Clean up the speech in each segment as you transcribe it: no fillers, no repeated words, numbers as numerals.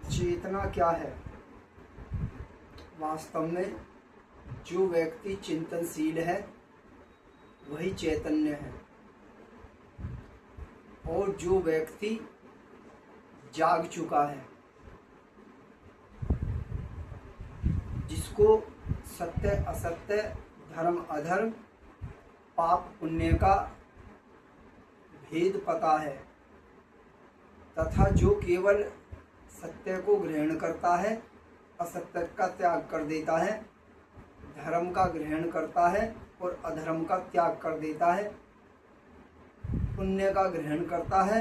चेतना क्या है? वास्तव में जो व्यक्ति चिंतनशील है वही चैतन्य है, और जो व्यक्ति जाग चुका है, जिसको सत्य असत्य, धर्म अधर्म, पाप पुण्य का भेद पता है, तथा जो केवल सत्य को ग्रहण करता है, असत्य का त्याग कर देता है, धर्म का ग्रहण करता है और अधर्म का त्याग कर देता है, पुण्य का ग्रहण करता है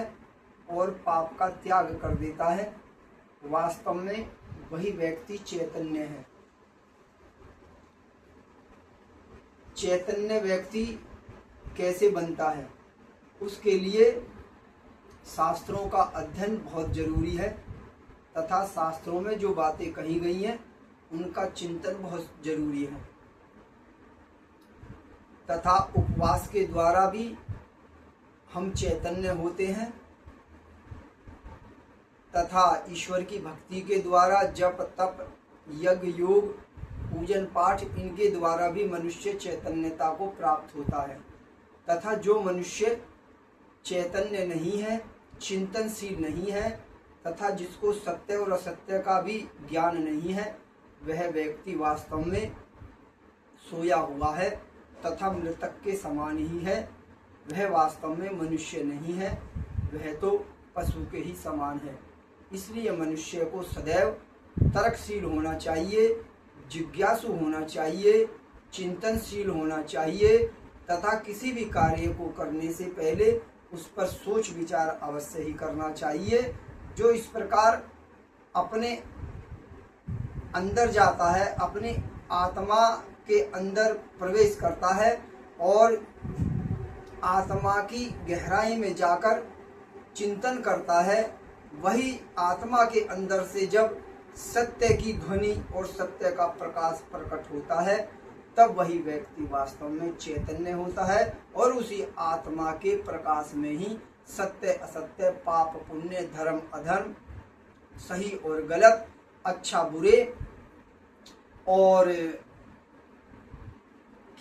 और पाप का त्याग कर देता है, वास्तव में वही व्यक्ति चैतन्य है। चैतन्य व्यक्ति कैसे बनता है? उसके लिए शास्त्रों का अध्ययन बहुत जरूरी है, तथा शास्त्रों में जो बातें कही गई हैं उनका चिंतन बहुत जरूरी है, तथा उपवास के द्वारा भी हम चैतन्य होते हैं, तथा ईश्वर की भक्ति के द्वारा जप तप यज्ञ योग पूजन पाठ इनके द्वारा भी मनुष्य चैतन्यता को प्राप्त होता है। तथा जो मनुष्य चैतन्य नहीं है, चिंतनशील नहीं है, तथा जिसको सत्य और असत्य का भी ज्ञान नहीं है, वह व्यक्ति वास्तव में सोया हुआ है तथा मृतक के समान ही है। वह वास्तव में मनुष्य नहीं है, वह तो पशु के ही समान है। इसलिए मनुष्य को सदैव तर्कशील होना चाहिए, जिज्ञासु होना चाहिए, चिंतनशील होना चाहिए, तथा किसी भी कार्य को करने से पहले उस पर सोच विचार अवश्य ही करना चाहिए। जो इस प्रकार अपने अंदर जाता है, अपनी आत्मा के अंदर प्रवेश करता है और आत्मा की गहराई में जाकर चिंतन करता है, वही आत्मा के अंदर से जब सत्य की ध्वनि और सत्य का प्रकाश प्रकट होता है, तब वही व्यक्ति वास्तव में चैतन्य होता है और उसी आत्मा के प्रकाश में ही सत्य असत्य, पाप पुण्य, धर्म अधर्म, सही और गलत, अच्छा बुरे और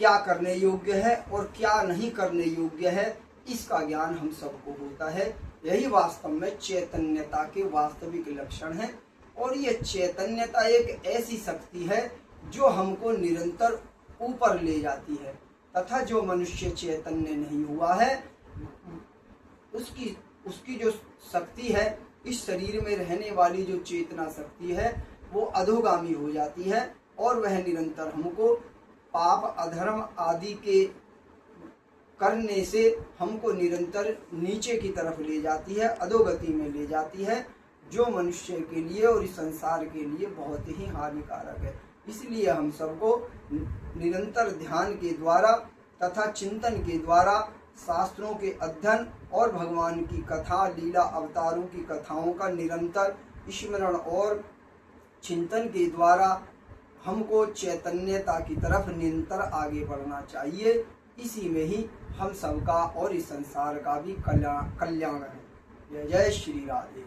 क्या करने योग्य है और क्या नहीं करने योग्य है, इसका ज्ञान हम सबको होता है। यही वास्तव में चैतन्यता के वास्तविक लक्षण है। और ये चैतन्यता एक ऐसी शक्ति है जो हमको निरंतर ऊपर ले जाती है, तथा जो मनुष्य चैतन्य नहीं हुआ है उसकी जो शक्ति है, इस शरीर में रहने वाली जो चेतना शक्ति है, वो अधोगामी हो जाती है और वह निरंतर हमको पाप अधर्म आदि के करने से हमको निरंतर नीचे की तरफ ले जाती है, अधोगति में ले जाती है, जो मनुष्य के लिए और इस संसार के लिए बहुत ही हानिकारक है। इसलिए हम सबको निरंतर ध्यान के द्वारा तथा चिंतन के द्वारा शास्त्रों के अध्ययन और भगवान की कथा लीला अवतारों की कथाओं का निरंतर स्मरण और चिंतन के द्वारा हमको चैतन्यता की तरफ निरंतर आगे बढ़ना चाहिए। इसी में ही हम सबका और इस संसार का भी कल्याण है। जय जय श्री राधे।